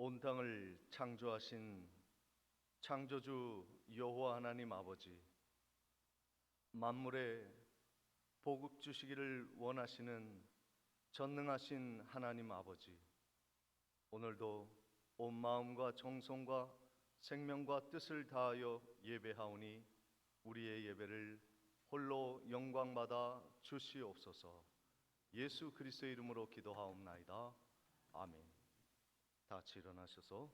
온 땅을 창조하신 창조주 여호와 하나님 아버지, 만물에 복을 주시기를 원하시는 전능하신 하나님 아버지, 오늘도 온 마음과 정성과 생명과 뜻을 다하여 예배하오니 우리의 예배를 홀로 영광받아 주시옵소서. 예수 그리스도의 이름으로 기도하옵나이다. 아멘. 다 같이 일어나셔서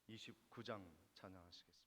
29장 찬양하시겠습니다.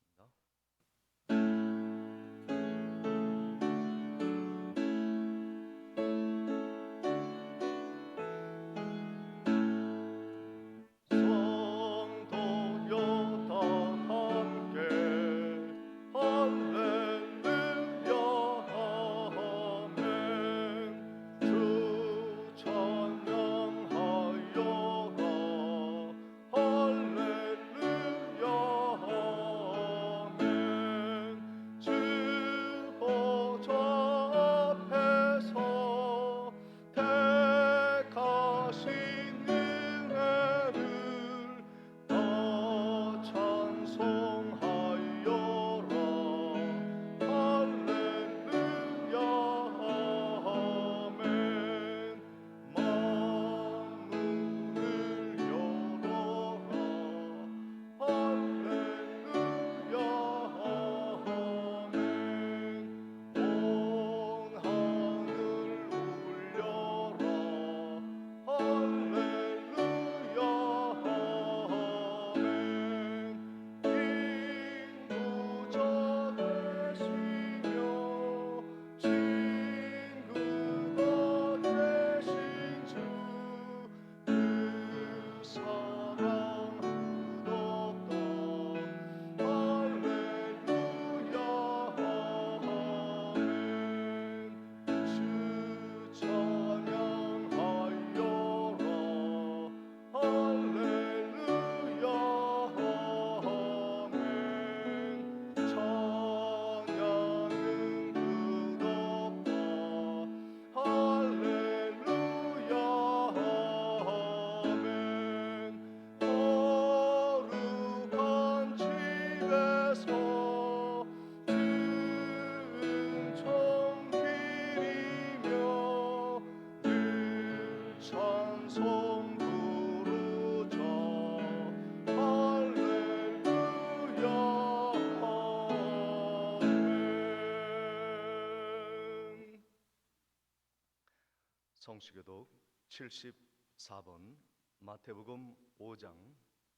성시교독 74번 마태복음 5장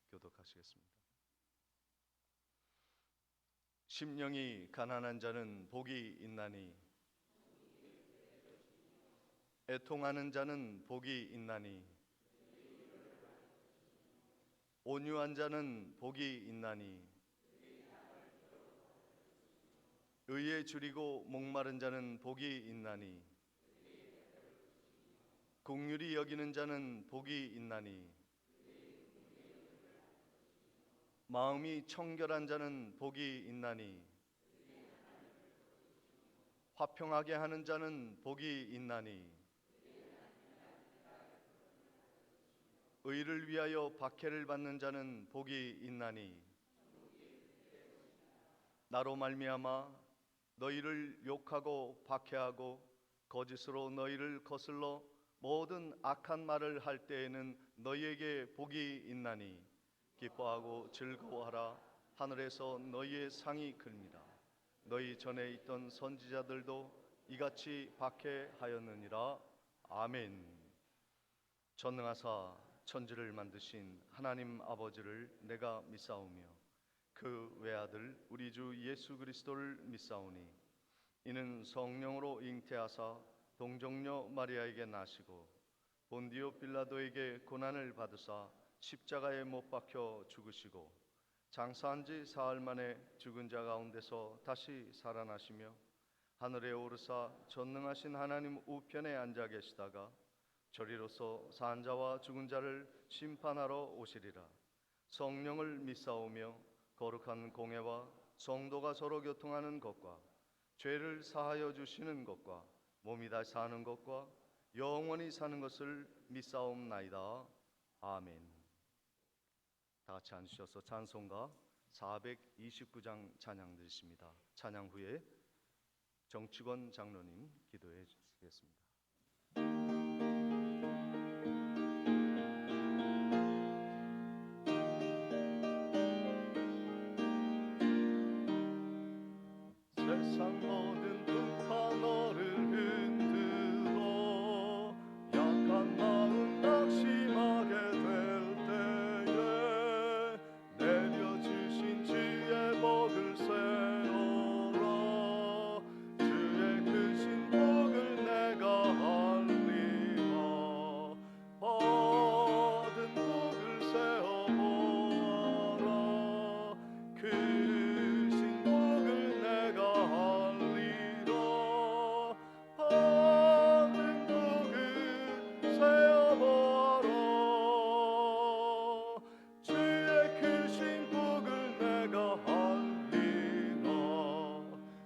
교독하시겠습니다. 심령이 가난한 자는 복이 있나니 애통하는 자는 복이 있나니 온유한 자는 복이 있나니 의에 줄이고 목마른 자는 복이 있나니 긍휼히 여기는 자는 복이 있나니 마음이 청결한 자는 복이 있나니 화평하게 하는 자는 복이 있나니 의를 위하여 박해를 받는 자는 복이 있나니 나로 말미암아 너희를 욕하고 박해하고 거짓으로 너희를 거슬러 모든 악한 말을 할 때에는 너희에게 복이 있나니 기뻐하고 즐거워하라. 하늘에서 너희의 상이 큽니다. 너희 전에 있던 선지자들도 이같이 박해하였느니라. 아멘. 전능하사 천지를 만드신 하나님 아버지를 내가 믿사오며 그 외아들 우리 주 예수 그리스도를 믿사오니 이는 성령으로 잉태하사 동정녀 마리아에게 나시고 본디오 빌라도에게 고난을 받으사 십자가에 못 박혀 죽으시고 장사한 지 사흘 만에 죽은 자 가운데서 다시 살아나시며 하늘에 오르사 전능하신 하나님 우편에 앉아 계시다가 저리로서 산 자와 죽은 자를 심판하러 오시리라. 성령을 믿사오며 거룩한 공회와 성도가 서로 교통하는 것과 죄를 사하여 주시는 것과 몸이 다시 사는 것과 영원히 사는 것을 믿사옵나이다. 아멘. 다 같이 앉으셔서 찬송가 429장 찬양 드리십니다. 찬양 후에 정치권 장로님 기도해 주시겠습니다. 세상 모든 둥파 너를 흔들어 약한 마음 낙심하게 될 때에 내려주신 주의 복을 세워라. 주의 크신 복을 내가 알리라. 받은 복을 세어보아라. 크신 복을 내가 알리라. 받은 복을 세어보아라. 주의 크신 복을 내가 알리라.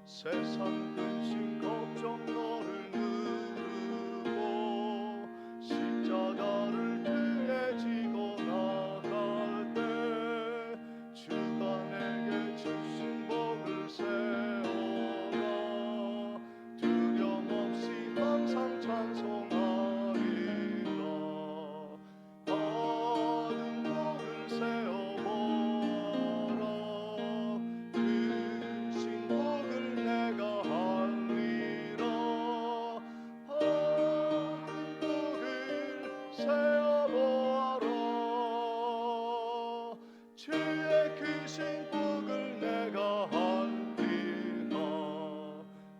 세상 근심 걱정 너를 누르고 십자가를 등에 지고 나갈 때 주가 내게 주신 복을 세워라. 두려움 없이 항상 찬송하리라. 받은 복을 세어보아라. 크신 복을 내가 알리라. 받은 복을 세어보아라. 주의 크신 복을 내가 알리라.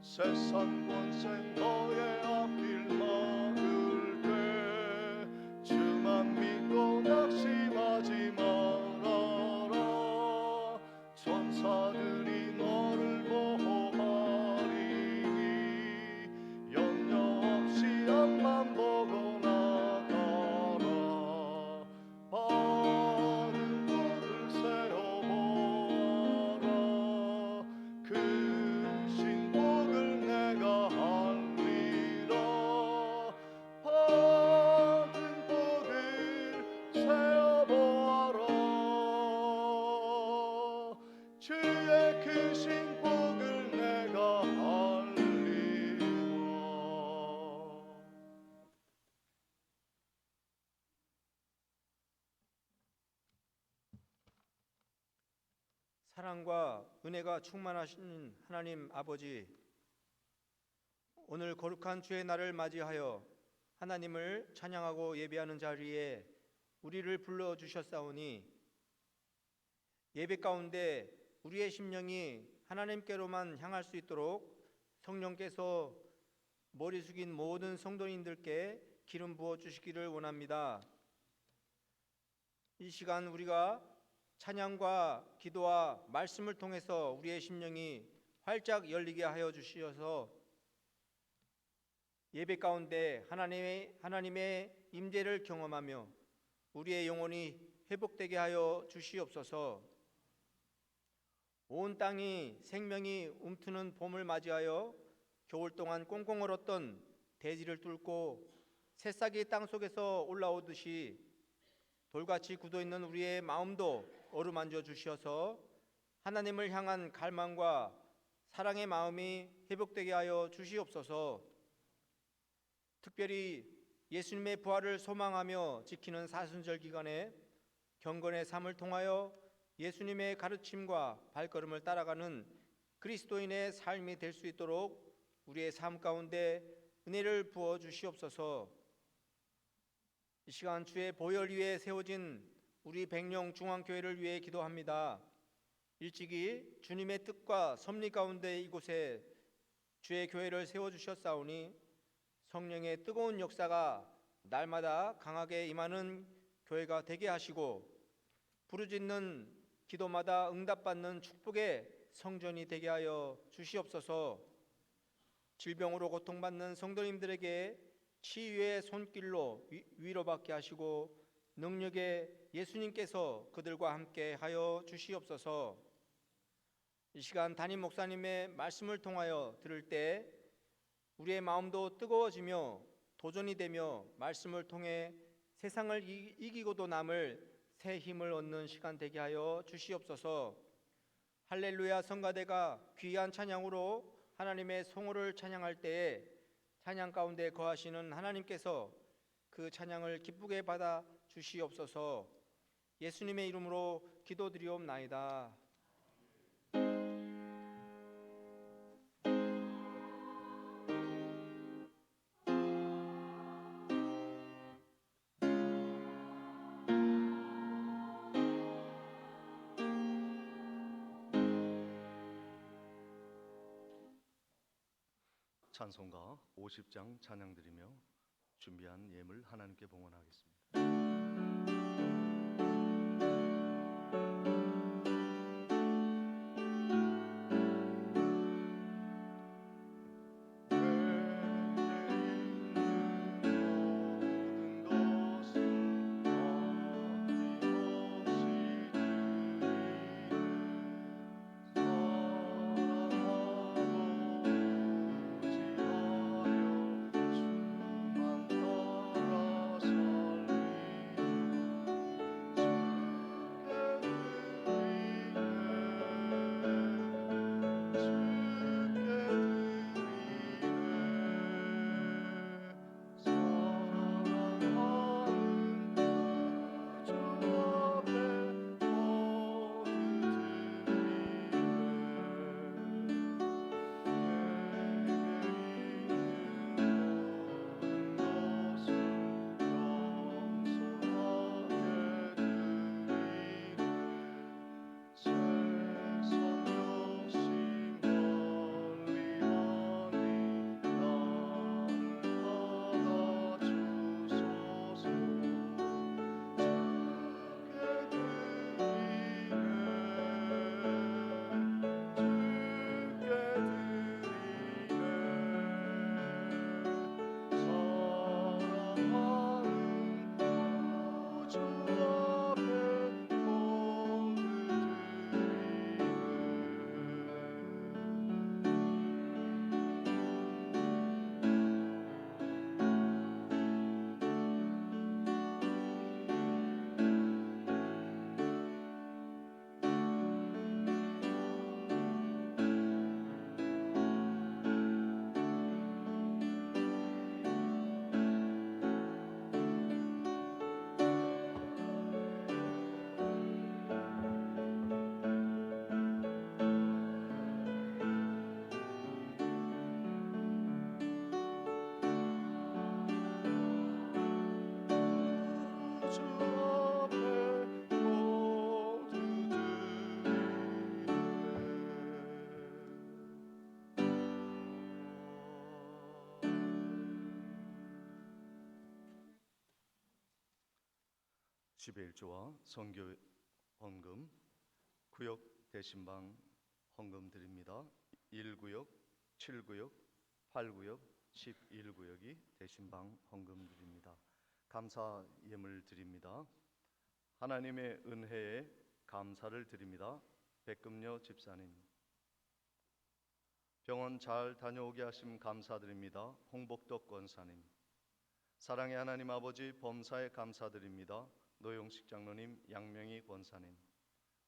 세상 권세 너의 앞길 막을 때 주만 믿고 낙심하지 말아라. 천사들이 너를 보호하리니 염려 없이 앞만 보고 나가라. 받은 복을 세어보아라. 크신 복을 내가 알리라. 받은 복을 세어보아라. 주의 크신 복을 내가 알리라. 사랑과 은혜가 충만하신 하나님 아버지, 오늘 거룩한 주의 날을 맞이하여 하나님을 찬양하고 예배하는 자리에 우리를 불러주셨사오니 예배 가운데 우리의 심령이 하나님께로만 향할 수 있도록 성령께서 머리 숙인 모든 성도님들께 기름 부어 주시기를 원합니다. 이 시간 우리가 찬양과 기도와 말씀을 통해서 우리의 심령이 활짝 열리게 하여 주시어서 예배 가운데 하나님의 임재를 경험하며 우리의 영혼이 회복되게 하여 주시옵소서. 온 땅이 생명이 움트는 봄을 맞이하여 겨울 동안 꽁꽁 얼었던 대지를 뚫고 새싹이 땅 속에서 올라오듯이 돌같이 굳어있는 우리의 마음도 어루만져 주시어서 하나님을 향한 갈망과 사랑의 마음이 회복되게 하여 주시옵소서. 특별히 예수님의 부활을 소망하며 지키는 사순절 기간에 경건의 삶을 통하여 예수님의 가르침과 발걸음을 따라가는 그리스도인의 삶이 될 수 있도록 우리의 삶 가운데 은혜를 부어 주시옵소서. 이 시간 주의 보혈 위에 세워진 우리 백령 중앙교회를 위해 기도합니다. 일찍이 주님의 뜻과 섭리 가운데 이곳에 주의 교회를 세워주셨사오니 성령의 뜨거운 역사가 날마다 강하게 임하는 교회가 되게 하시고 부르짖는 기도마다 응답받는 축복의 성전이 되게 하여 주시옵소서. 질병으로 고통받는 성도님들에게 치유의 손길로 위로받게 하시고 능력의 예수님께서 그들과 함께 하여 주시옵소서. 이 시간 담임 목사님의 말씀을 통하여 들을 때 우리의 마음도 뜨거워지며 도전이 되며 말씀을 통해 세상을 이기고도 남을 새 힘을 얻는 시간 되게 하여 주시옵소서. 할렐루야 성가대가 귀한 찬양으로 하나님의 성호를 찬양할 때에 찬양 가운데 거하시는 하나님께서 그 찬양을 기쁘게 받아 주시옵소서. 예수님의 이름으로 기도드리옵나이다. 찬송가 50장 찬양드리며 준비한 예물 하나님께 봉헌하겠습니다. 지배일조와 선교 헌금, 구역 대신방 헌금 드립니다. 1구역, 7구역, 8구역, 11구역이 대신방 헌금 드립니다. 감사 예물 드립니다. 하나님의 은혜에 감사를 드립니다. 백금녀 집사님. 병원 잘 다녀오게 하심 감사드립니다. 홍복덕 권사님. 사랑의 하나님 아버지 범사에 감사드립니다. 노용식 장로님, 양명희 권사님.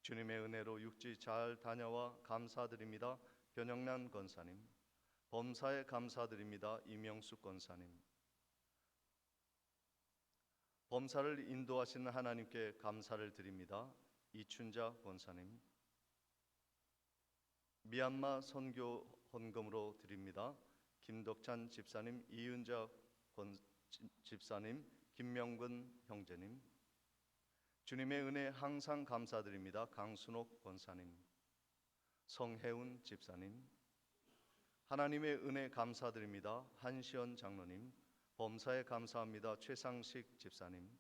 주님의 은혜로 육지 잘 다녀와 감사드립니다. 변영란 권사님. 범사에 감사드립니다. 이명숙 권사님. 범사를 인도하시는 하나님께 감사를 드립니다. 이춘자 권사님. 미얀마 선교 헌금으로 드립니다. 김덕찬 집사님, 이은자 집사님, 김명근 형제님. 주님의 은혜 항상 감사드립니다. 강순옥 권사님, 성혜운 집사님. 하나님의 은혜 감사드립니다. 한시연 장로님. 범사에 감사합니다. 최상식 집사님.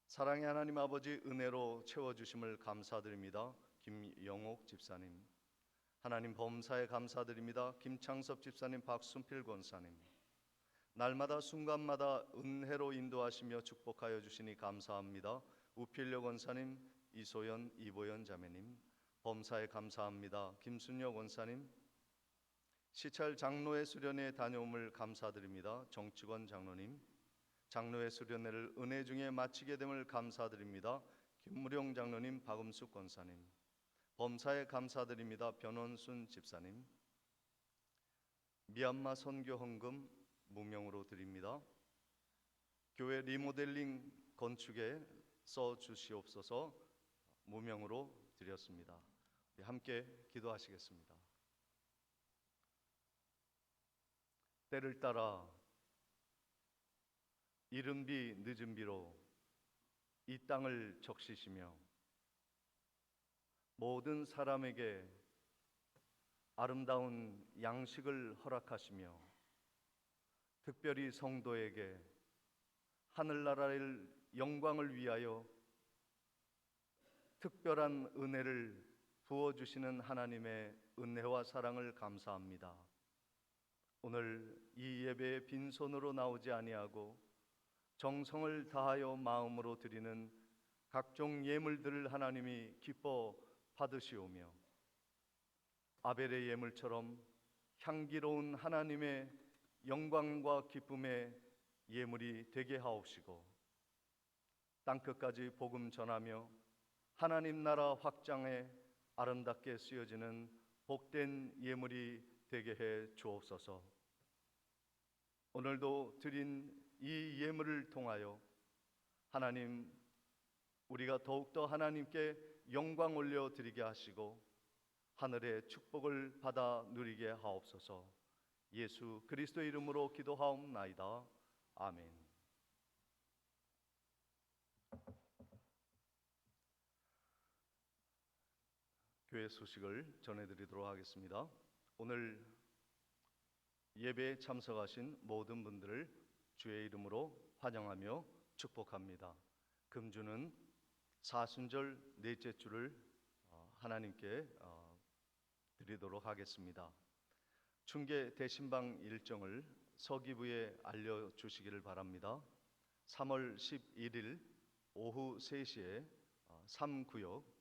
사랑의 하나님 아버지 은혜로 채워주심을 감사드립니다. 김영옥 집사님. 하나님 범사에 감사드립니다. 김창섭 집사님, 박순필 권사님. 날마다 순간마다 은혜로 인도하시며 축복하여 주시니 감사합니다. 우필려 권사님, 이소연, 이보연 자매님. 범사에 감사합니다. 김순여 권사님. 시찰 장로의 수련회 다녀옴을 감사드립니다. 정치권 장로님. 장로의 수련회를 은혜 중에 마치게 됨을 감사드립니다. 김무룡 장로님, 박음숙 권사님, 범사에 감사드립니다. 변원순 집사님, 미얀마 선교 헌금 무명으로 드립니다. 교회 리모델링 건축에 써 주시옵소서 무명으로 드렸습니다. 함께 기도하시겠습니다. 때를 따라 이른 비 늦은 비로 이 땅을 적시시며 모든 사람에게 아름다운 양식을 허락하시며 특별히 성도에게 하늘나라의 영광을 위하여 특별한 은혜를 부어주시는 하나님의 은혜와 사랑을 감사합니다. 오늘 이 예배에 빈손으로 나오지 아니하고 정성을 다하여 마음으로 드리는 각종 예물들을 하나님이 기뻐 받으시오며 아벨의 예물처럼 향기로운 하나님의 영광과 기쁨의 예물이 되게 하옵시고 땅끝까지 복음 전하며 하나님 나라 확장에 아름답게 쓰여지는 복된 예물이 되게 해 주옵소서. 오늘도 드린 이 예물을 통하여 하나님, 우리가 더욱더 하나님께 영광 올려 드리게 하시고 하늘의 축복을 받아 누리게 하옵소서. 예수 그리스도의 이름으로 기도하옵나이다. 아멘. 교회 소식을 전해드리도록 하겠습니다. 오늘 예배에 참석하신 모든 분들을 주의 이름으로 환영하며 축복합니다. 금주는 사순절 넷째 주를 하나님께 드리도록 하겠습니다. 중계 대신방 일정을 서기부에 알려주시기를 바랍니다. 3월 11일 오후 3시에 3구역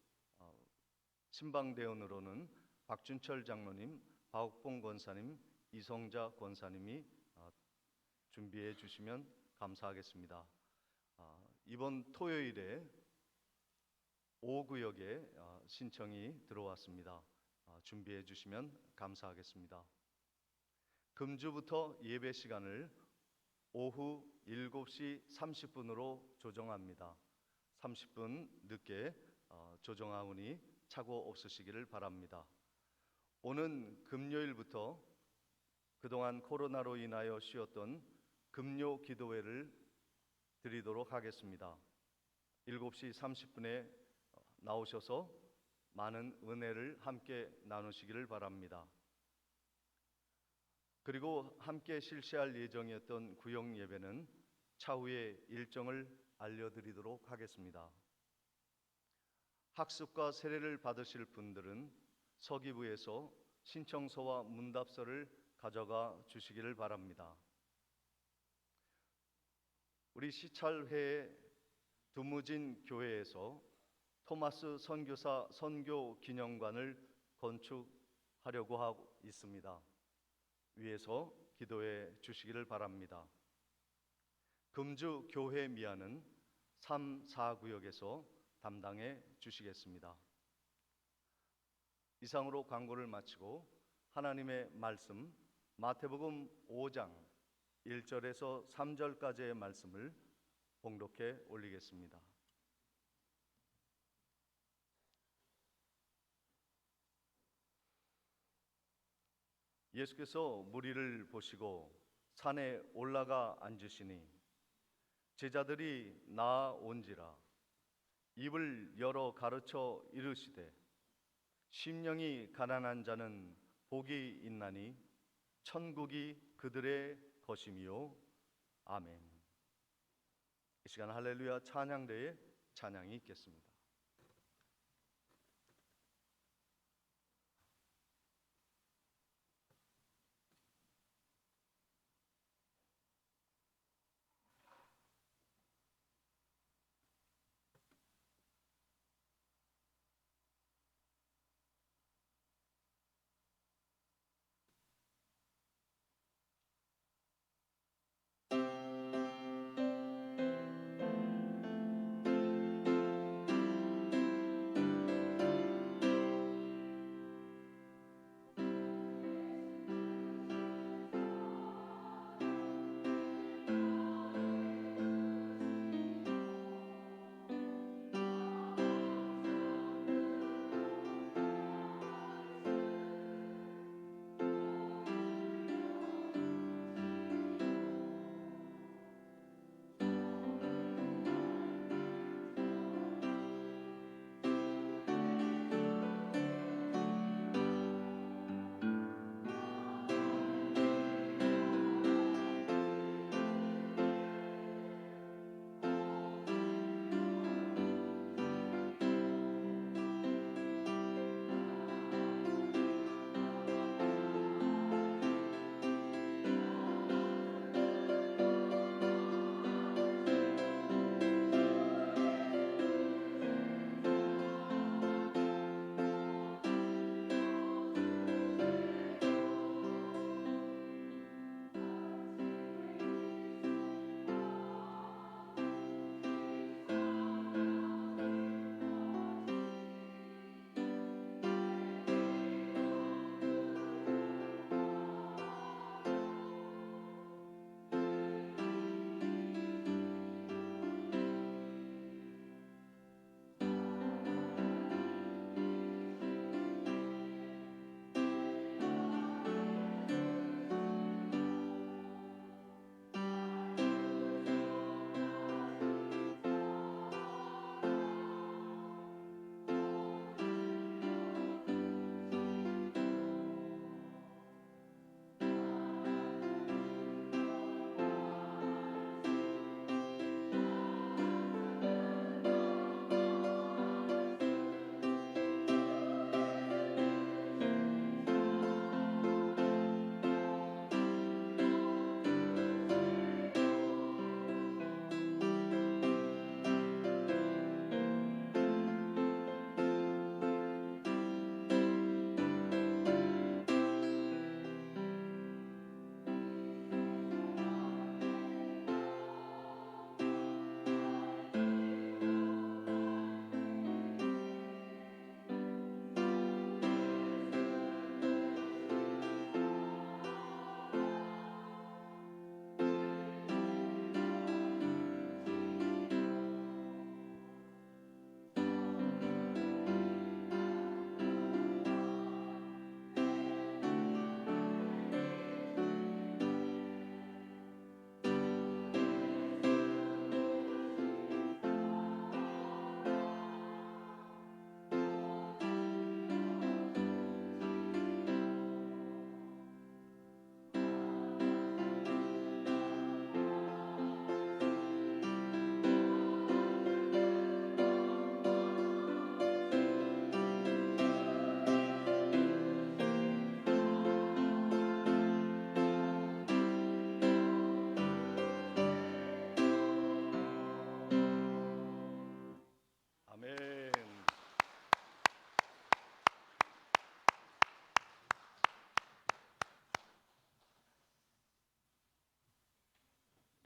신방대원으로는 박준철 장로님, 박옥봉 권사님, 이성자 권사님이 준비해 주시면 감사하겠습니다. 이번 토요일에 5구역에 신청이 들어왔습니다. 준비해 주시면 감사하겠습니다. 금주부터 예배 시간을 오후 7시 30분으로 조정합니다. 30분 늦게 조정하오니 착오 없으시기를 바랍니다. 오는 금요일부터 그동안 코로나로 인하여 쉬었던 금요 기도회를 드리도록 하겠습니다. 7시 30분에 나오셔서 많은 은혜를 함께 나누시기를 바랍니다. 그리고 함께 실시할 예정이었던 구역 예배는 차후에 일정을 알려드리도록 하겠습니다. 학습과 세례를 받으실 분들은 서기부에서 신청서와 문답서를 가져가 주시기를 바랍니다. 우리 시찰회 두무진 교회에서 토마스 선교사 선교 기념관을 건축하려고 하고 있습니다. 위에서 기도해 주시기를 바랍니다. 금주 교회 미아는 3, 4구역에서 담당해 주시겠습니다. 이상으로 광고를 마치고 하나님의 말씀 마태복음 5장 1절에서 3절까지의 말씀을 봉독해 올리겠습니다. 예수께서 무리를 보시고 산에 올라가 앉으시니 제자들이 나아온지라 입을 열어 가르쳐 이르시되 심령이 가난한 자는 복이 있나니 천국이 그들의 것이미요. 아멘. 이 시간 할렐루야 찬양대에 찬양이 있겠습니다.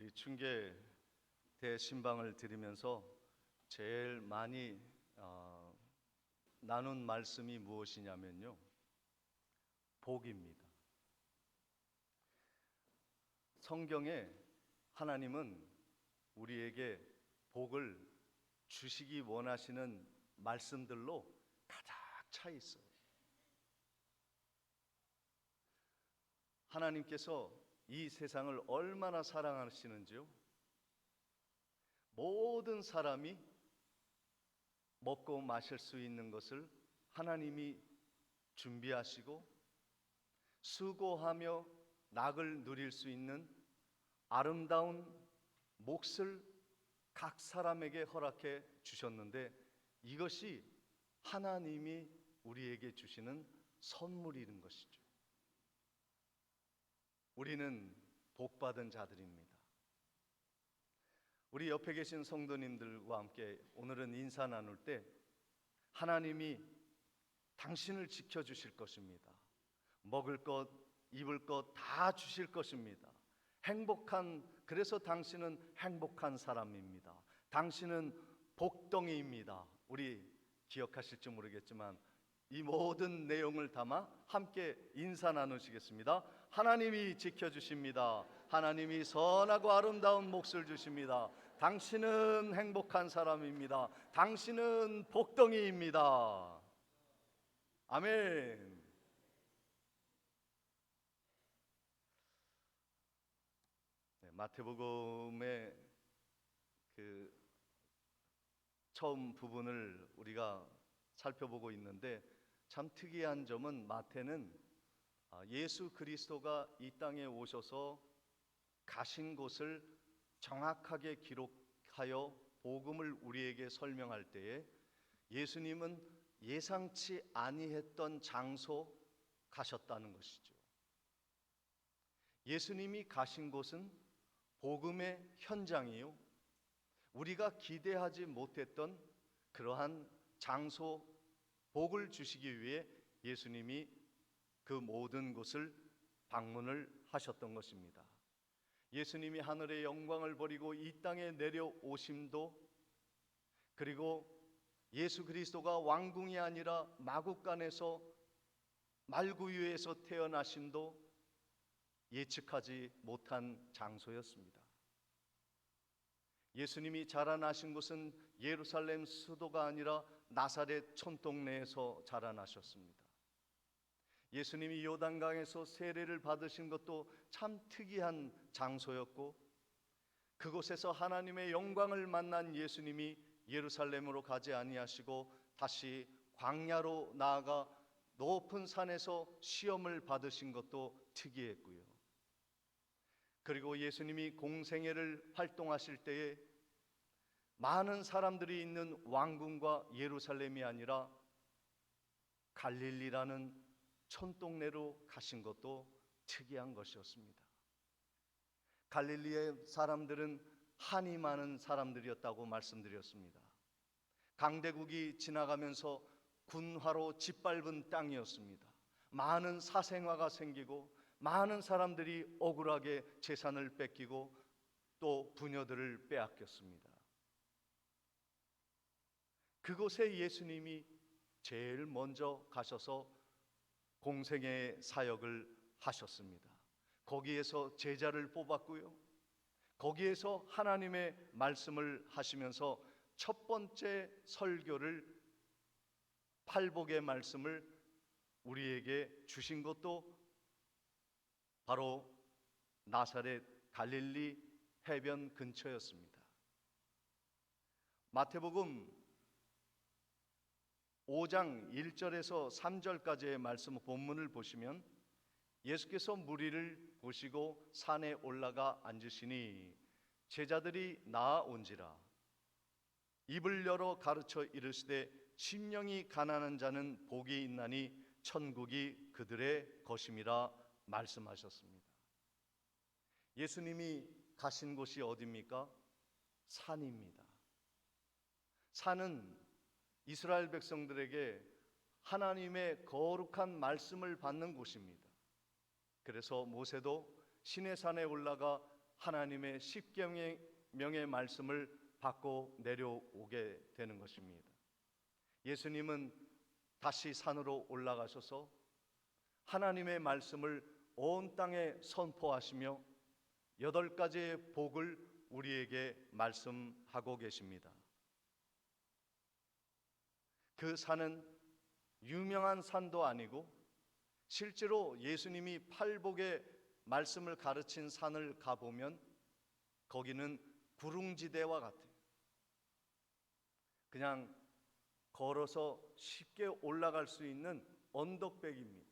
우리 춘계 대신방을 드리면서 제일 많이 나눈 말씀이 무엇이냐면요, 복입니다. 성경에 하나님은 우리에게 복을 주시기 원하시는 말씀들로 가득 차 있어요. 하나님께서 이 세상을 얼마나 사랑하시는지요? 모든 사람이 먹고 마실 수 있는 것을 하나님이 준비하시고 수고하며 낙을 누릴 수 있는 아름다운 몫을 각 사람에게 허락해 주셨는데, 이것이 하나님이 우리에게 주시는 선물이는 것이죠. 우리는 복받은 자들입니다. 우리 옆에 계신 성도님들과 함께 오늘은 인사 나눌 때 하나님이 당신을 지켜주실 것입니다. 먹을 것, 입을 것 다 주실 것입니다. 그래서 당신은 행복한 사람입니다. 당신은 복덩이입니다. 우리 기억하실지 모르겠지만 이 모든 내용을 담아 함께 인사 나누시겠습니다. 하나님이 지켜주십니다. 하나님이 선하고 아름다운 몫을 주십니다. 당신은 행복한 사람입니다. 당신은 복덩이입니다. 아멘. 마태복음의 그 처음 부분을 우리가 살펴보고 있는데, 참 특이한 점은 마태는 예수 그리스도가 이 땅에 오셔서 가신 곳을 정확하게 기록하여 복음을 우리에게 설명할 때에 예수님은 예상치 아니했던 장소 가셨다는 것이죠. 예수님이 가신 곳은 복음의 현장이요, 우리가 기대하지 못했던 그러한 장소, 복을 주시기 위해 예수님이 그 모든 곳을 방문을 하셨던 것입니다. 예수님이 하늘의 영광을 버리고 이 땅에 내려오심도, 그리고 예수 그리스도가 왕궁이 아니라 마국간에서 말구유에서 태어나심도 예측하지 못한 장소였습니다. 예수님이 자라나신 곳은 예루살렘 수도가 아니라 나사렛 촌동네에서 자라나셨습니다. 예수님이 요단강에서 세례를 받으신 것도 참 특이한 장소였고, 그곳에서 하나님의 영광을 만난 예수님이 예루살렘으로 가지 아니하시고 다시 광야로 나아가 높은 산에서 시험을 받으신 것도 특이했고요. 그리고 예수님이 공생애를 활동하실 때에 많은 사람들이 있는 왕궁과 예루살렘이 아니라 갈릴리라는 촌동네로 가신 것도 특이한 것이었습니다. 갈릴리의 사람들은 한이 많은 사람들이었다고 말씀드렸습니다. 강대국이 지나가면서 군화로 짓밟은 땅이었습니다. 많은 사생화가 생기고 많은 사람들이 억울하게 재산을 뺏기고 또 부녀들을 빼앗겼습니다. 그곳에 예수님이 제일 먼저 가셔서 공생의 사역을 하셨습니다. 거기에서 제자를 뽑았고요, 거기에서 하나님의 말씀을 하시면서 첫 번째 설교를, 팔복의 말씀을 우리에게 주신 것도 바로 나사렛 갈릴리 해변 근처였습니다. 마태복음 5장 1절에서 3절까지의 말씀 본문을 보시면 예수께서 무리를 보시고 산에 올라가 앉으시니 제자들이 나아온지라. 입을 열어 가르쳐 이르시되 심령이 가난한 자는 복이 있나니 천국이 그들의 것임이라 말씀하셨습니다. 예수님이 가신 곳이 어디입니까? 산입니다. 산은 이스라엘 백성들에게 하나님의 거룩한 말씀을 받는 곳입니다. 그래서 모세도 시내산에 올라가 하나님의 십계명의 말씀을 받고 내려오게 되는 것입니다. 예수님은 다시 산으로 올라가셔서 하나님의 말씀을 온 땅에 선포하시며 8가지의 복을 우리에게 말씀하고 계십니다. 그 산은 유명한 산도 아니고 실제로 예수님이 팔복의 말씀을 가르친 산을 가보면 거기는 구릉지대와 같아요. 그냥 걸어서 쉽게 올라갈 수 있는 언덕백입니다.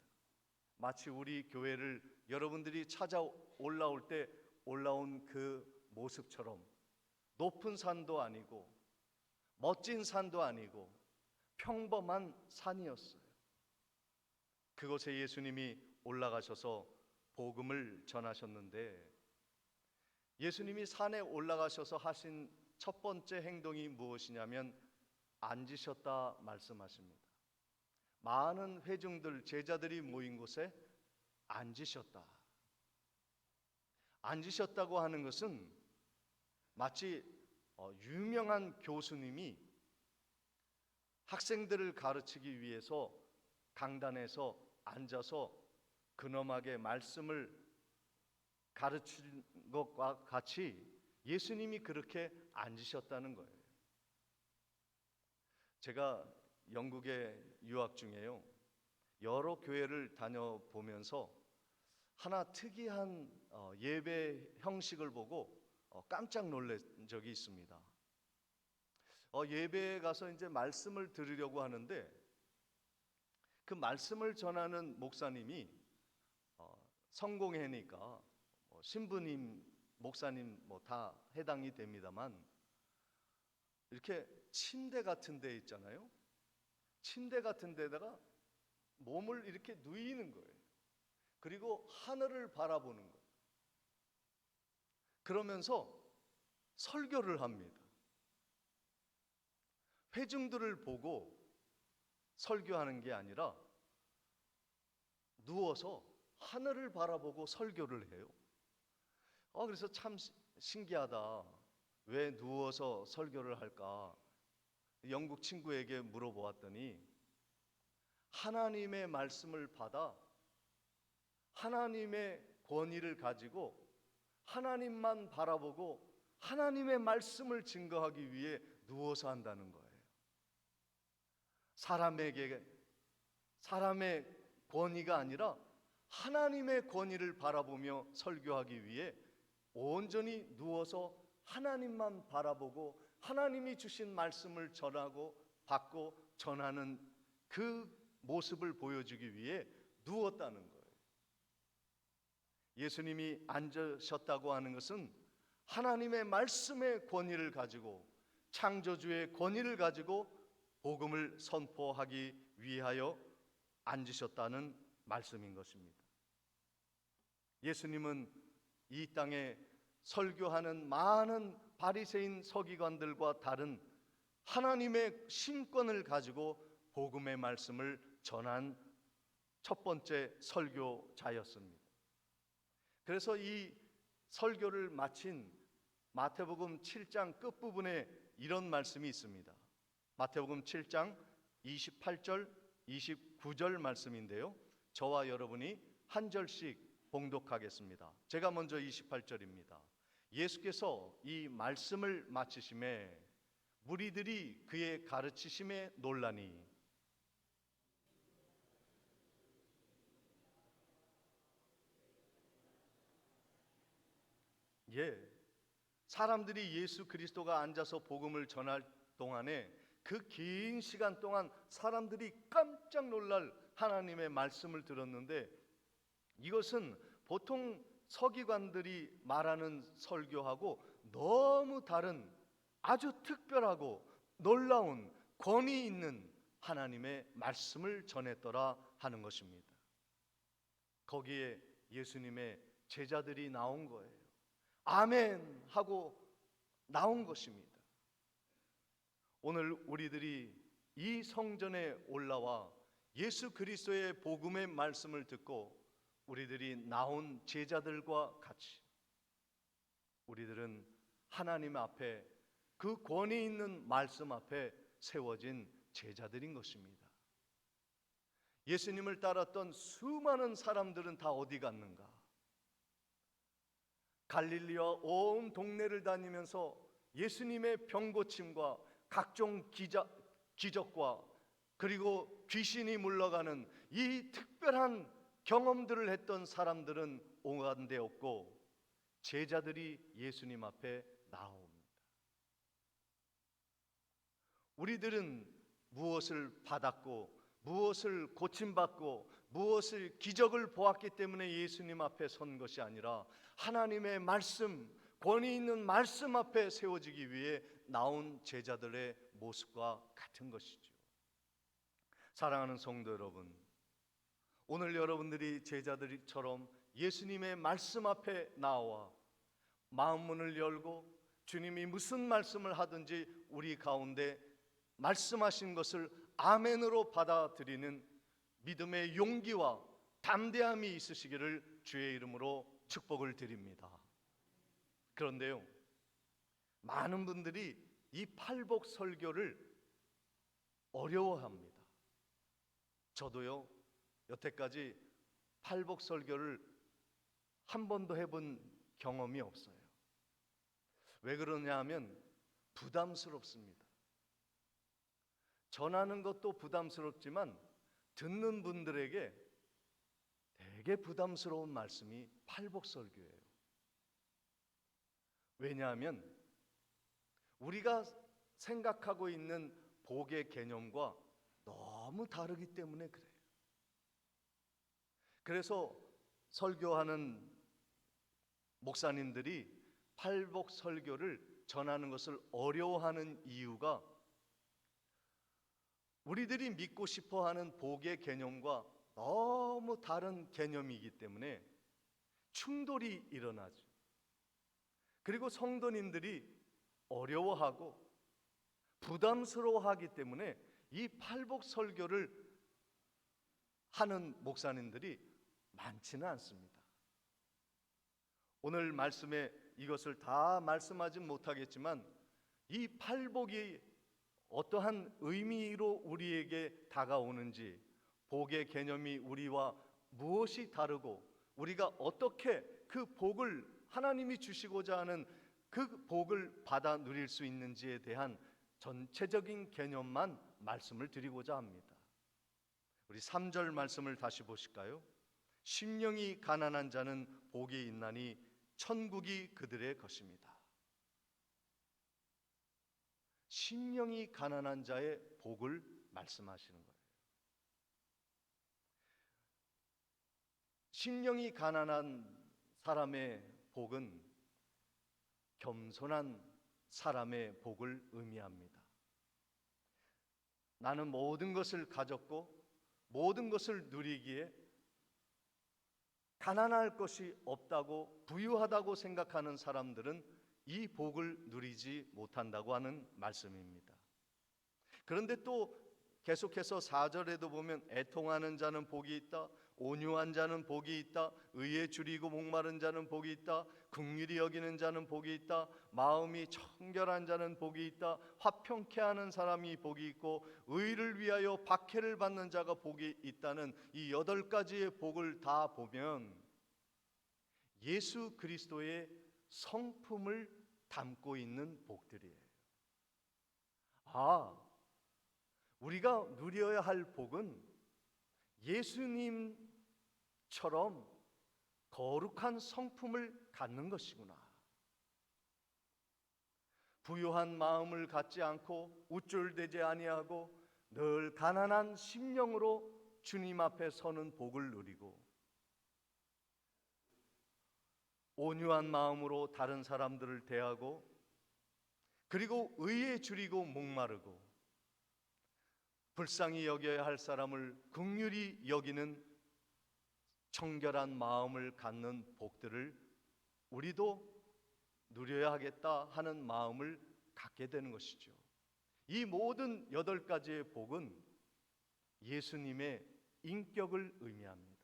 마치 우리 교회를 여러분들이 찾아 올라올 때 올라온 그 모습처럼 높은 산도 아니고 멋진 산도 아니고 평범한 산이었어요. 그곳에 예수님이 올라가셔서 복음을 전하셨는데, 예수님이 산에 올라가셔서 하신 첫 번째 행동이 무엇이냐면 앉으셨다 말씀하십니다. 많은 회중들, 제자들이 모인 곳에 앉으셨다. 앉으셨다고 하는 것은 마치 유명한 교수님이 학생들을 가르치기 위해서 강단에서 앉아서 근엄하게 말씀을 가르친 것과 같이 예수님이 그렇게 앉으셨다는 거예요. 제가 영국에 유학 중에요, 여러 교회를 다녀보면서 하나 특이한 예배 형식을 보고 깜짝 놀란 적이 있습니다. 예배에 가서 이제 말씀을 들으려고 하는데 그 말씀을 전하는 목사님이 성공회니까 신부님, 목사님 다 해당이 됩니다만 이렇게 침대 같은 데 있잖아요. 침대 같은 데다가 몸을 이렇게 누이는 거예요. 그리고 하늘을 바라보는 거예요. 그러면서 설교를 합니다. 회중들을 보고 설교하는 게 아니라 누워서 하늘을 바라보고 설교를 해요. 그래서 참 신기하다. 왜 누워서 설교를 할까? 영국 친구에게 물어보았더니 하나님의 말씀을 받아 하나님의 권위를 가지고 하나님만 바라보고 하나님의 말씀을 증거하기 위해 누워서 한다는 거예요. 사람의 권위가 아니라 하나님의 권위를 바라보며 설교하기 위해 온전히 누워서 하나님만 바라보고 하나님이 주신 말씀을 전하고 받고 전하는 그 모습을 보여주기 위해 누웠다는 거예요. 예수님이 앉으셨다고 하는 것은 하나님의 말씀의 권위를 가지고 창조주의 권위를 가지고 복음을 선포하기 위하여 앉으셨다는 말씀인 것입니다. 예수님은 이 땅에 설교하는 많은 바리새인 서기관들과 다른 하나님의 신권을 가지고 복음의 말씀을 전한 첫 번째 설교자였습니다. 그래서 이 설교를 마친 마태복음 7장 끝부분에 이런 말씀이 있습니다. 마태복음 7장 28절, 29절 말씀인데요, 저와 여러분이 한 절씩 봉독하겠습니다. 제가 먼저 28절입니다. 예수께서 이 말씀을 마치심에 무리들이 그의 가르치심에 놀라니 사람들이 예수 그리스도가 앉아서 복음을 전할 동안에 그 긴 시간 동안 사람들이 깜짝 놀랄 하나님의 말씀을 들었는데, 이것은 보통 서기관들이 말하는 설교하고 너무 다른 아주 특별하고 놀라운 권위 있는 하나님의 말씀을 전했더라 하는 것입니다. 거기에 예수님의 제자들이 나온 거예요. 아멘 하고 나온 것입니다. 오늘 우리들이 이 성전에 올라와 예수 그리스도의 복음의 말씀을 듣고 우리들이 나온 제자들과 같이 우리들은 하나님 앞에 그 권위 있는 말씀 앞에 세워진 제자들인 것입니다. 예수님을 따랐던 수많은 사람들은 다 어디 갔는가? 갈릴리와 온 동네를 다니면서 예수님의 병고침과 각종 기적과 그리고 귀신이 물러가는 이 특별한 경험들을 했던 사람들은 오간데 없고 제자들이 예수님 앞에 나옵니다. 우리들은 무엇을 받았고 무엇을 고침받고 무엇을 기적을 보았기 때문에 예수님 앞에 선 것이 아니라 하나님의 말씀, 권위 있는 말씀 앞에 세워지기 위해 나온 제자들의 모습과 같은 것이죠. 사랑하는 성도 여러분, 오늘 여러분들이 제자들처럼 예수님의 말씀 앞에 나와 마음 문을 열고 주님이 무슨 말씀을 하든지 우리 가운데 말씀하신 것을 아멘으로 받아들이는 믿음의 용기와 담대함이 있으시기를 주의 이름으로 축복을 드립니다. 그런데요, 많은 분들이 이 팔복 설교를 어려워합니다. 저도요, 여태까지 팔복 설교를 한 번도 해본 경험이 없어요. 왜 그러냐 하면 부담스럽습니다. 전하는 것도 부담스럽지만 듣는 분들에게 되게 부담스러운 말씀이 팔복 설교예요. 왜냐하면 우리가 생각하고 있는 복의 개념과 너무 다르기 때문에 그래요. 그래서 설교하는 목사님들이 팔복 설교를 전하는 것을 어려워하는 이유가 우리들이 믿고 싶어하는 복의 개념과 너무 다른 개념이기 때문에 충돌이 일어나죠. 그리고 성도님들이 어려워하고 부담스러워하기 때문에 이 팔복 설교를 하는 목사님들이 많지는 않습니다. 오늘 말씀에 이것을 다 말씀하지 못하겠지만 이 팔복이 어떠한 의미로 우리에게 다가오는지, 복의 개념이 우리와 무엇이 다르고 우리가 어떻게 그 복을 하나님이 주시고자 하는 그 복을 받아 누릴 수 있는지에 대한 전체적인 개념만 말씀을 드리고자 합니다. 우리 3절 말씀을 다시 보실까요? 심령이 가난한 자는 복이 있나니 천국이 그들의 것입니다. 심령이 가난한 자의 복을 말씀하시는 거예요. 심령이 가난한 사람의 복은 겸손한 사람의 복을 의미합니다. 나는 모든 것을 가졌고 모든 것을 누리기에 가난할 것이 없다고 부유하다고 생각하는 사람들은 이 복을 누리지 못한다고 하는 말씀입니다. 그런데 또 계속해서 4절에도 보면 애통하는 자는 복이 있다, 온유한 자는 복이 있다, 의에 줄이고 목마른 자는 복이 있다, 긍휼히 여기는 자는 복이 있다, 마음이 청결한 자는 복이 있다, 화평케 하는 사람이 복이 있고 의를 위하여 박해를 받는 자가 복이 있다는 이 8가지의 복을 다 보면 예수 그리스도의 성품을 담고 있는 복들이에요. 우리가 누려야 할 복은 예수님처럼 거룩한 성품을 갖는 것이구나. 부유한 마음을 갖지 않고 우쭐대지 아니하고 늘 가난한 심령으로 주님 앞에 서는 복을 누리고 온유한 마음으로 다른 사람들을 대하고 그리고 의에 줄이고 목마르고 불쌍히 여겨야 할 사람을 긍휼히 여기는 청결한 마음을 갖는 복들을 우리도 누려야 하겠다 하는 마음을 갖게 되는 것이죠. 이 모든 8가지의 복은 예수님의 인격을 의미합니다.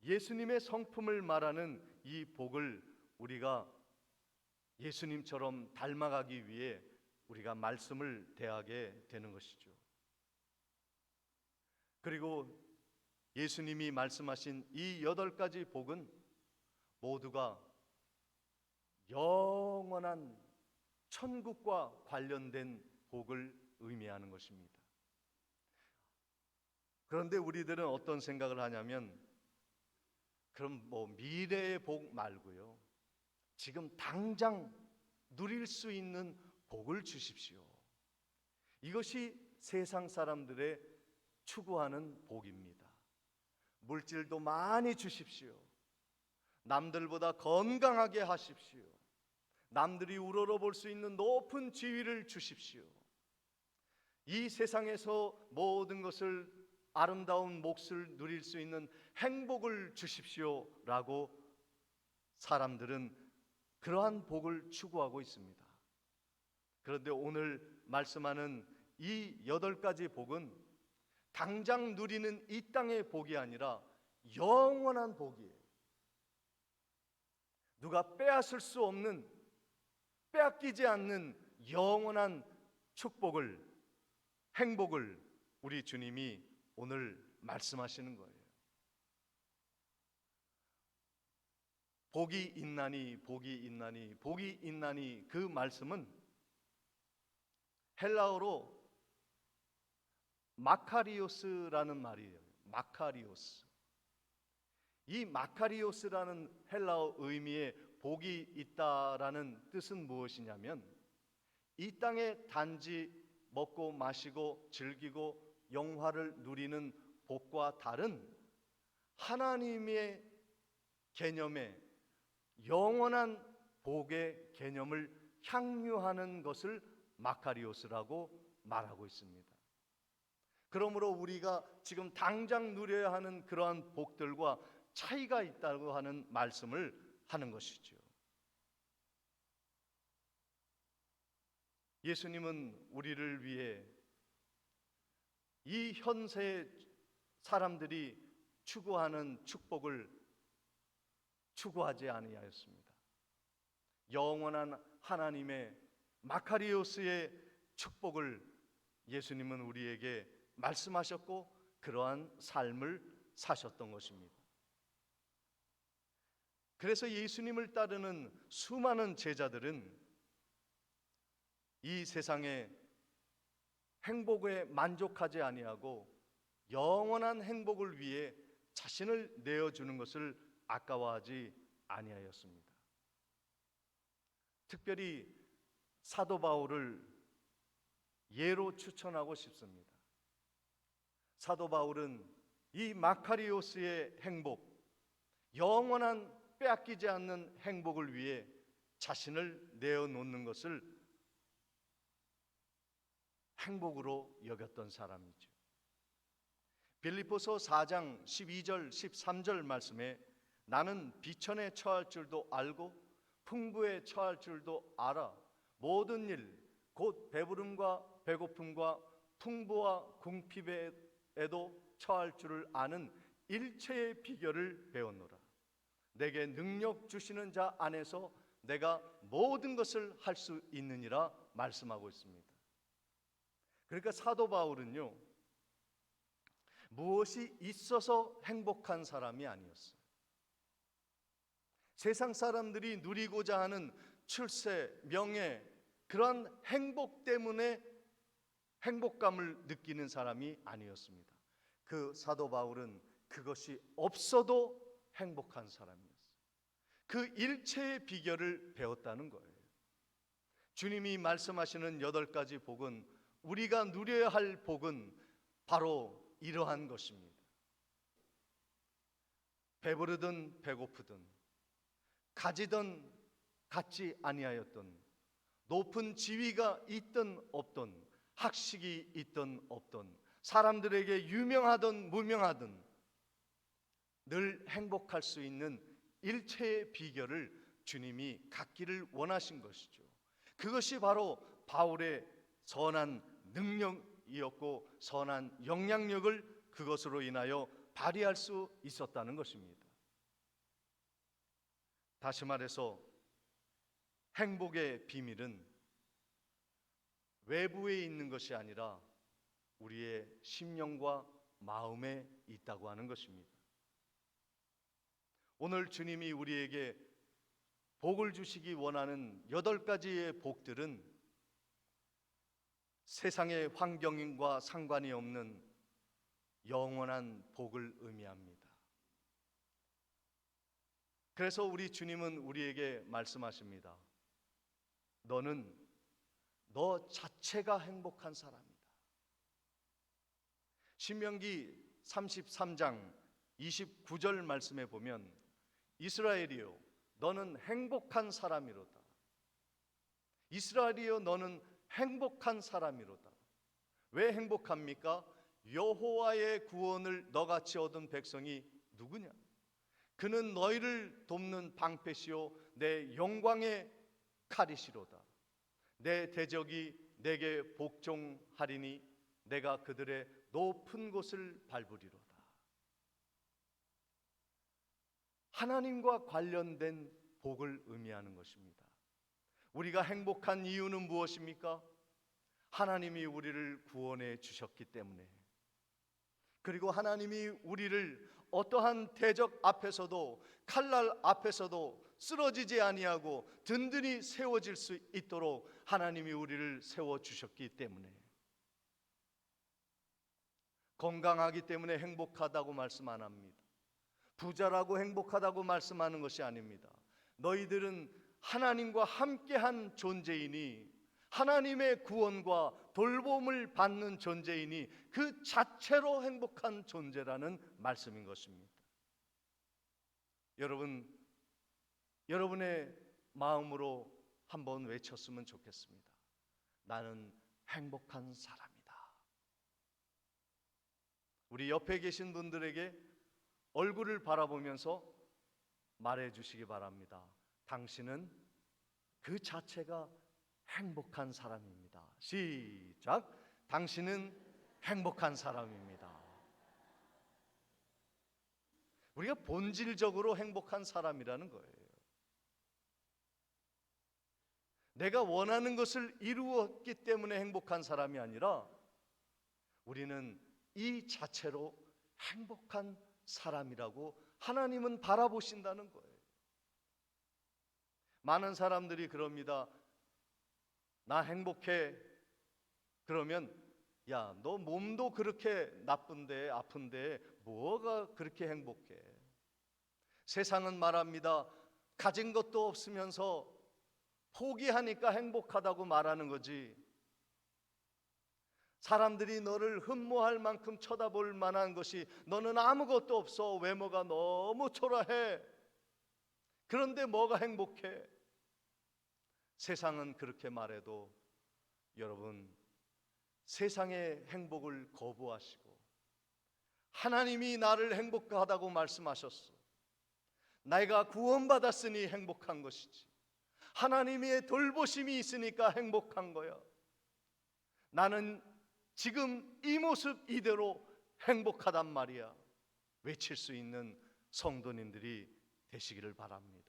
예수님의 성품을 말하는 이 복을 우리가 예수님처럼 닮아가기 위해 우리가 말씀을 대하게 되는 것이죠. 그리고 예수님이 말씀하신 이 8가지 복은 모두가 영원한 천국과 관련된 복을 의미하는 것입니다. 그런데 우리들은 어떤 생각을 하냐면, 그럼 미래의 복 말고요, 지금 당장 누릴 수 있는 복을 주십시오. 이것이 세상 사람들의 추구하는 복입니다. 물질도 많이 주십시오. 남들보다 건강하게 하십시오. 남들이 우러러볼 수 있는 높은 지위를 주십시오. 이 세상에서 모든 것을, 아름다운 몫을 누릴 수 있는 행복을 주십시오라고 사람들은 그러한 복을 추구하고 있습니다. 그런데 오늘 말씀하는 이 8가지 복은 당장 누리는 이 땅의 복이 아니라 영원한 복이에요. 누가 빼앗을 수 없는, 빼앗기지 않는 영원한 축복을, 행복을 우리 주님이 오늘 말씀하시는 거예요. 복이 있나니, 복이 있나니, 복이 있나니, 그 말씀은 헬라어로 마카리오스라는 말이에요. 마카리오스. 이 마카리오스라는 헬라어 의미의 복이 있다라는 뜻은 무엇이냐면, 이 땅에 단지 먹고 마시고 즐기고 영화를 누리는 복과 다른 하나님의 개념에, 영원한 복의 개념을 향유하는 것을 마카리오스라고 말하고 있습니다. 그러므로 우리가 지금 당장 누려야 하는 그러한 복들과 차이가 있다고 하는 말씀을 하는 것이죠. 예수님은 우리를 위해 이 현세 사람들이 추구하는 축복을 추구하지 아니하였습니다. 영원한 하나님의 마카리오스의 축복을 예수님은 우리에게 말씀하셨고 그러한 삶을 사셨던 것입니다. 그래서 예수님을 따르는 수많은 제자들은 이 세상의 행복에 만족하지 아니하고 영원한 행복을 위해 자신을 내어주는 것을 아까워하지 아니하였습니다. 특별히 사도 바울을 예로 추천하고 싶습니다. 사도 바울은 이 마카리오스의 행복, 영원한 빼앗기지 않는 행복을 위해 자신을 내어놓는 것을 행복으로 여겼던 사람이죠. 빌립보서 4장 12절 13절 말씀에 나는 비천에 처할 줄도 알고 풍부에 처할 줄도 알아 모든 일 곧 배부름과 배고픔과 풍부와 궁핍에도 처할 줄을 아는 일체의 비결을 배웠노라. 내게 능력 주시는 자 안에서 내가 모든 것을 할 수 있느니라 말씀하고 있습니다. 그러니까 사도 바울은요, 무엇이 있어서 행복한 사람이 아니었어요. 세상 사람들이 누리고자 하는 출세, 명예, 그런 행복 때문에 행복감을 느끼는 사람이 아니었습니다. 그 사도 바울은 그것이 없어도 행복한 사람이었어요. 그 일체의 비결을 배웠다는 거예요. 주님이 말씀하시는 8가지 복은, 우리가 누려야 할 복은 바로 이러한 것입니다. 배부르든 배고프든, 가지든 갖지 아니하였든, 높은 지위가 있든 없든, 학식이 있든 없든, 사람들에게 유명하든 무명하든 늘 행복할 수 있는 일체의 비결을 주님이 갖기를 원하신 것이죠. 그것이 바로 바울의 선한 능력이었고 선한 영향력을 그것으로 인하여 발휘할 수 있었다는 것입니다. 다시 말해서 행복의 비밀은 외부에 있는 것이 아니라 우리의 심령과 마음에 있다고 하는 것입니다. 오늘 주님이 우리에게 복을 주시기 원하는 8가지의 복들은 세상의 환경과 상관이 없는 영원한 복을 의미합니다. 그래서 우리 주님은 우리에게 말씀하십니다. 너는 너 자체가 행복한 사람이다. 신명기 33장 29절 말씀에 보면 이스라엘이여 너는 행복한 사람이로다. 이스라엘이여 너는 행복한 사람이로다. 왜 행복합니까? 여호와의 구원을 너같이 얻은 백성이 누구냐? 그는 너희를 돕는 방패시요 내 영광의 칼이시로다. 내 대적이 내게 복종하리니 내가 그들의 높은 곳을 밟으리로다. 하나님과 관련된 복을 의미하는 것입니다. 우리가 행복한 이유는 무엇입니까? 하나님이 우리를 구원해 주셨기 때문에, 그리고 하나님이 우리를 어떠한 대적 앞에서도 칼날 앞에서도 쓰러지지 아니하고 든든히 세워질 수 있도록 하나님이 우리를 세워주셨기 때문에, 건강하기 때문에 행복하다고 말씀 안 합니다. 부자라고 행복하다고 말씀하는 것이 아닙니다. 너희들은 하나님과 함께한 존재이니, 하나님의 구원과 돌봄을 받는 존재이니 그 자체로 행복한 존재라는 말씀인 것입니다. 여러분의 마음으로 한번 외쳤으면 좋겠습니다. 나는 행복한 사람이다. 우리 옆에 계신 분들에게 얼굴을 바라보면서 말해 주시기 바랍니다. 당신은 그 자체가 행복한 사람입니다. 시작. 당신은 행복한 사람입니다. 우리가 본질적으로 행복한 사람이라는 거예요. 내가 원하는 것을 이루었기 때문에 행복한 사람이 아니라 우리는 이 자체로 행복한 사람이라고 하나님은 바라보신다는 거예요. 많은 사람들이 그럽니다. 나 행복해. 그러면 야, 너 몸도 그렇게 나쁜데 아픈데 뭐가 그렇게 행복해? 세상은 말합니다. 가진 것도 없으면서 포기하니까 행복하다고 말하는 거지. 사람들이 너를 흠모할 만큼 쳐다볼 만한 것이 너는 아무것도 없어. 외모가 너무 초라해. 그런데 뭐가 행복해? 세상은 그렇게 말해도 여러분, 세상의 행복을 거부하시고 하나님이 나를 행복하다고 말씀하셨어. 내가 구원받았으니 행복한 것이지. 하나님의 돌보심이 있으니까 행복한 거야. 나는 지금 이 모습 이대로 행복하단 말이야. 외칠 수 있는 성도님들이 되시기를 바랍니다.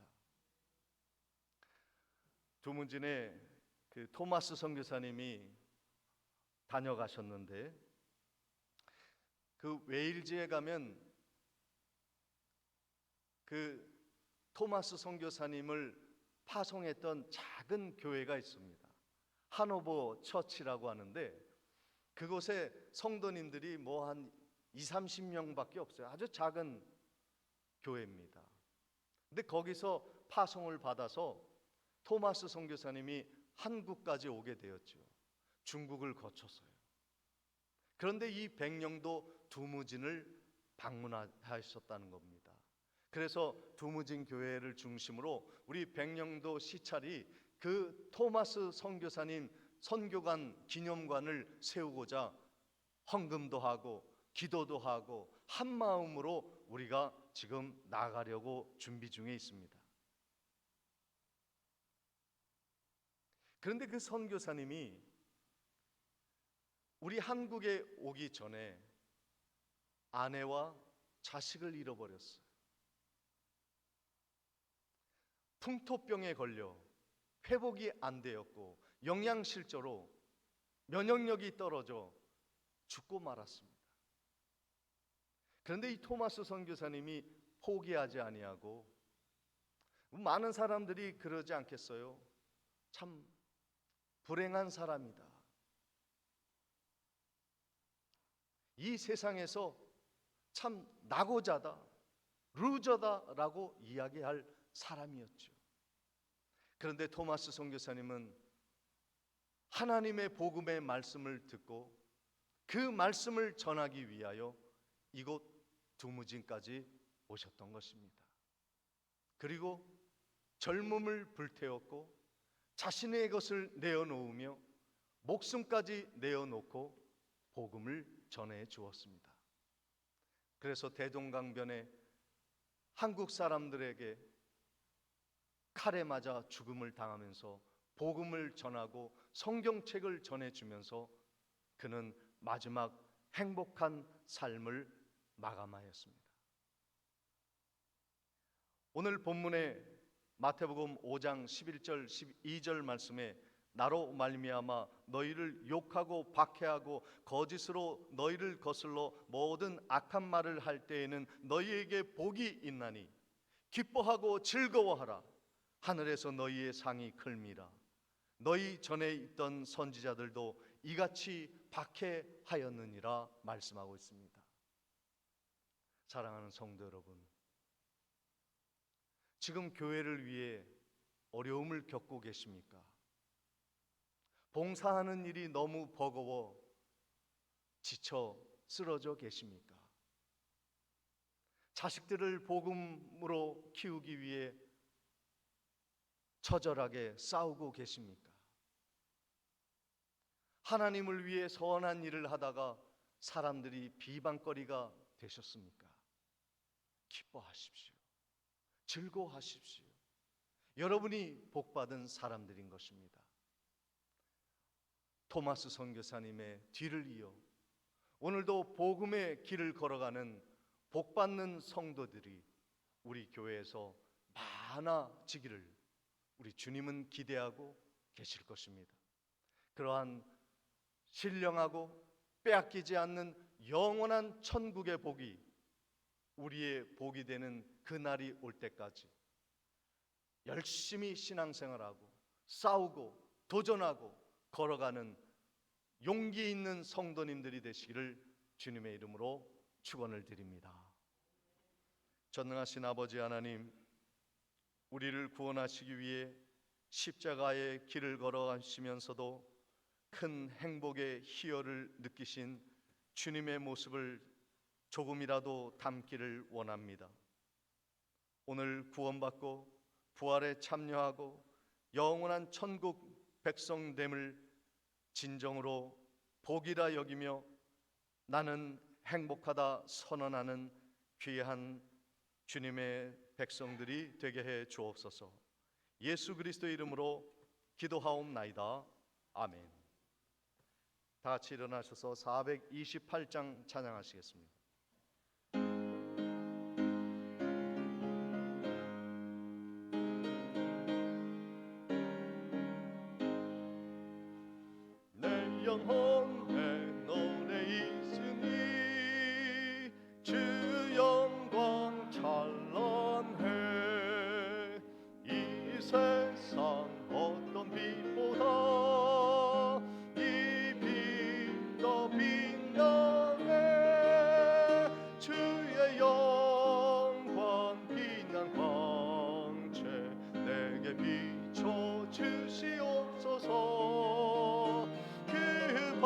두문진에 그 토마스 선교사님이 다녀가셨는데, 그 웨일즈에 가면 그 토마스 선교사님을 파송했던 작은 교회가 있습니다. 하노버 처치라고 하는데 그곳에 성도님들이 뭐 한 20-30명밖에 없어요. 아주 작은 교회입니다. 근데 거기서 파송을 받아서 토마스 선교사님이 한국까지 오게 되었죠. 중국을 거쳐서요. 그런데 이 백령도 두무진을 방문하셨다는 겁니다. 그래서 두무진 교회를 중심으로 우리 백령도 시찰이 그 토마스 선교사님 선교관 기념관을 세우고자 헌금도 하고 기도도 하고 한 마음으로 우리가 지금 나가려고 준비 중에 있습니다. 그런데 그 선교사님이 우리 한국에 오기 전에 아내와 자식을 잃어버렸어요. 풍토병에 걸려 회복이 안 되었고 영양실조로 면역력이 떨어져 죽고 말았습니다. 그런데 이 토마스 선교사님이 포기하지 아니하고, 많은 사람들이 그러지 않겠어요? 참 불행한 사람이다, 이 세상에서 참 낙오자다, 루저다라고 이야기할 사람이었죠. 그런데 토마스 선교사님은 하나님의 복음의 말씀을 듣고 그 말씀을 전하기 위하여 이곳 두무진까지 오셨던 것입니다. 그리고 젊음을 불태웠고 자신의 것을 내어놓으며 목숨까지 내어놓고 복음을 전해 주었습니다. 그래서 대동강변에 한국 사람들에게 칼에 맞아 죽음을 당하면서 복음을 전하고 성경책을 전해주면서 그는 마지막 행복한 삶을 마감하였습니다. 오늘 본문의 마태복음 5장 11절 12절 말씀에 나로 말미암아 너희를 욕하고 박해하고 거짓으로 너희를 거슬러 모든 악한 말을 할 때에는 너희에게 복이 있나니 기뻐하고 즐거워하라. 하늘에서 너희의 상이 클미라. 너희 전에 있던 선지자들도 이같이 박해하였느니라 말씀하고 있습니다. 사랑하는 성도 여러분, 지금 교회를 위해 어려움을 겪고 계십니까? 봉사하는 일이 너무 버거워 지쳐 쓰러져 계십니까? 자식들을 복음으로 키우기 위해 처절하게 싸우고 계십니까? 하나님을 위해 선한 일을 하다가 사람들이 비방거리가 되셨습니까? 기뻐하십시오. 즐거워하십시오. 여러분이 복받은 사람들인 것입니다. 토마스 선교사님의 뒤를 이어 오늘도 복음의 길을 걸어가는 복받는 성도들이 우리 교회에서 많아지기를 우리 주님은 기대하고 계실 것입니다. 그러한 신령하고 빼앗기지 않는 영원한 천국의 복이 우리의 복이 되는 그날이 올 때까지 열심히 신앙생활하고 싸우고 도전하고 걸어가는 용기 있는 성도님들이 되시기를 주님의 이름으로 축원을 드립니다. 전능하신 아버지 하나님, 우리를 구원하시기 위해 십자가의 길을 걸어가시면서도 큰 행복의 희열을 느끼신 주님의 모습을 조금이라도 담기를 원합니다. 오늘 구원받고 부활에 참여하고 영원한 천국 백성됨을 진정으로 복이라 여기며 나는 행복하다 선언하는 귀한 주님의 백성들이 되게 해 주옵소서. 예수 그리스도의 이름으로 기도하옵나이다. 아멘. 다 같이 일어나셔서 428장 찬양하시겠습니다. 내 영혼 내 노래 있으니 주 영광 찬란해. 이 세상 어떤 빛보다 이 빛 더 빛나네. 주의 영광 빛난 광채 내게 비춰 주시옵소서. 그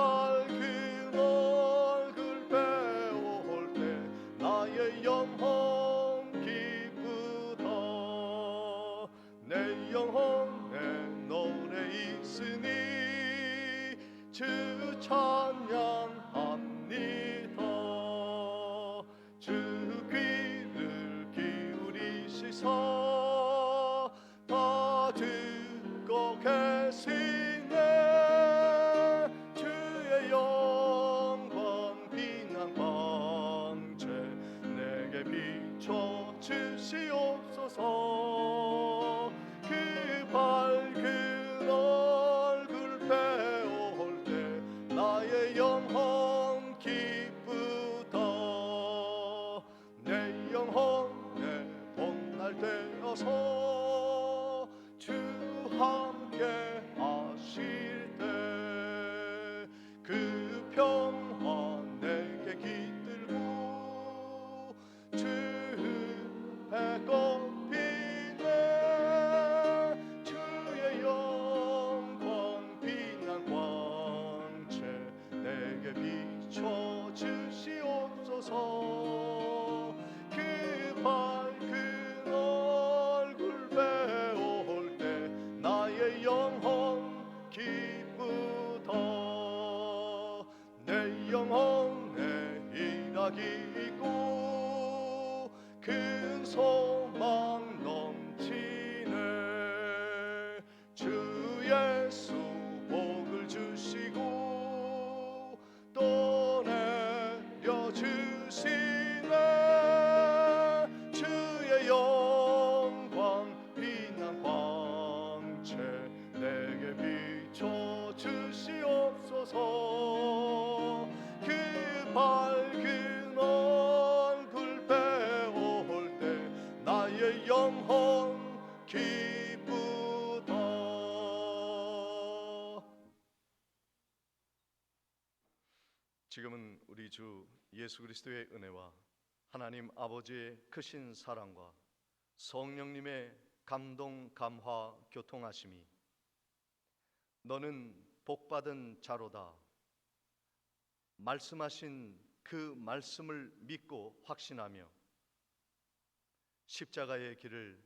낙이 있고 큰 소망 넘치네. 주 예수 복을 주시고 또 내려주시네. 주의 영광 빛난 광채 내게 비춰주시옵소서. 그 밝은 얼굴 배울 때 나의 영혼 기쁘다. 지금은 우리 주 예수 그리스도의 은혜와 하나님 아버지의 크신 사랑과 성령님의 감동, 감화, 교통하심이 너는 복받은 자로다 말씀하신 그 말씀을 믿고 확신하며 십자가의 길을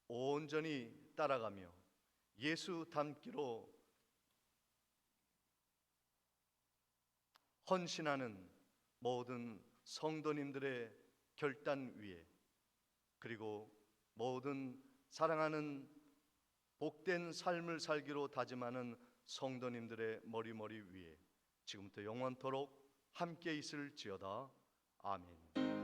온전히 따라가며 예수 닮기로 헌신하는 모든 성도님들의 결단 위에, 그리고 모든 사랑하는 복된 삶을 살기로 다짐하는 성도님들의 머리 위에 지금부터 영원토록 함께 있을지어다. 아멘.